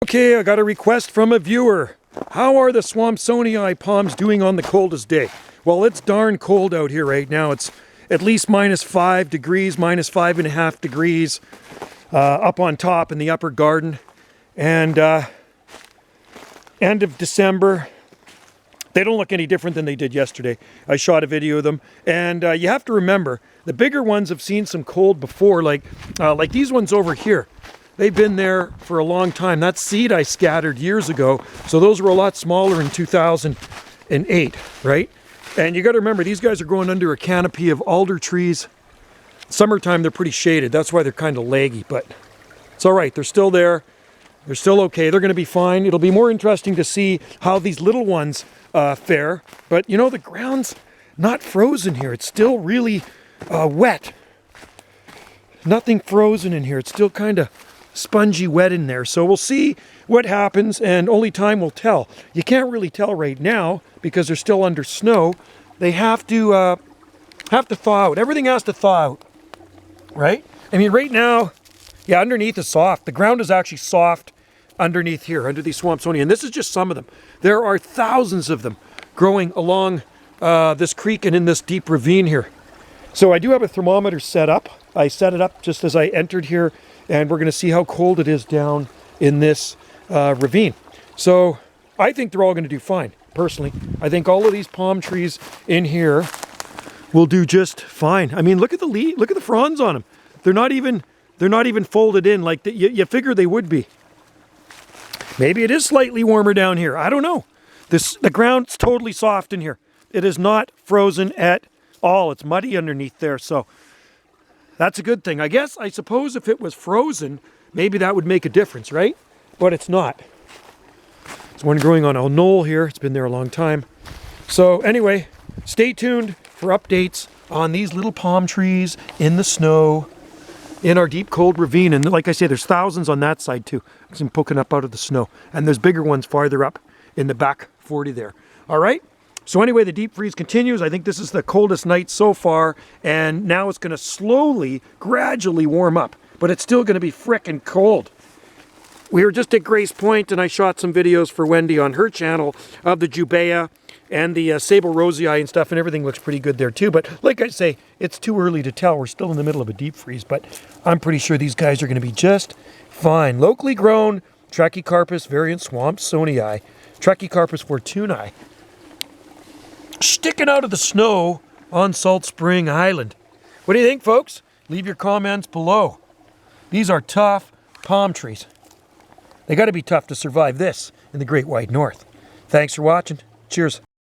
Okay, I got a request from a viewer. How are the swampsonei palms doing on the coldest day? Well, it's darn cold out here right now. It's at least -5 degrees, -5.5 degrees up on top in the upper garden. And end of December, they don't look any different than they did yesterday. I shot a video of them. And you have to remember, the bigger ones have seen some cold before, like these ones over here. They've been there for a long time. That seed I scattered years ago, so those were a lot smaller in 2008, right? And you got to remember, these guys are growing under a canopy of alder trees. Summertime, they're pretty shaded. That's why they're kind of laggy, but it's all right. They're still there. They're still okay. They're going to be fine. It'll be more interesting to see how these little ones fare. But, you know, the ground's not frozen here. It's still really wet. Nothing frozen in here. It's still kind of spongy wet in there. So we'll see what happens, and only time will tell. You can't really tell right now because they're still under snow. They have to thaw out. Everything has to thaw out, right? I mean, right now, yeah, underneath is soft. The ground is actually soft underneath here, under these swampsonei, and this is just some of them. There are thousands of them growing along this creek and in this deep ravine here. So I do have a thermometer set up. I set it up just as I entered here, and we're going to see how cold it is down in this ravine. So I think they're all going to do fine, personally. I think all of these palm trees in here will do just fine. I mean, look at the look at the fronds on them. They're not even folded in like you figure they would be. Maybe it is slightly warmer down here. I don't know. The ground's totally soft in here. It is not frozen at all. It's muddy underneath there, so that's a good thing. I suppose if it was frozen, maybe that would make a difference, right? But it's not. There's one growing on a knoll here. It's been there a long time. So anyway, stay tuned for updates on these little palm trees in the snow in our deep cold ravine. And like I say, there's thousands on that side too. Some poking up out of the snow. And there's bigger ones farther up in the back 40 there. All right? So anyway, the deep freeze continues. I think this is the coldest night so far, and now it's going to slowly, gradually warm up, but it's still going to be frickin' cold. We were just at Grace Point, and I shot some videos for Wendy on her channel of the Jubea and the Sable Rosei and stuff, and everything looks pretty good there too. But like I say, it's too early to tell. We're still in the middle of a deep freeze, but I'm pretty sure these guys are going to be just fine. Locally grown Trachycarpus variant swampsonei, Trachycarpus fortunei, sticking out of the snow on Salt Spring Island. What do you think, folks? Leave your comments below. These are tough palm trees. They got to be tough to survive this in the Great White North. Thanks for watching. Cheers.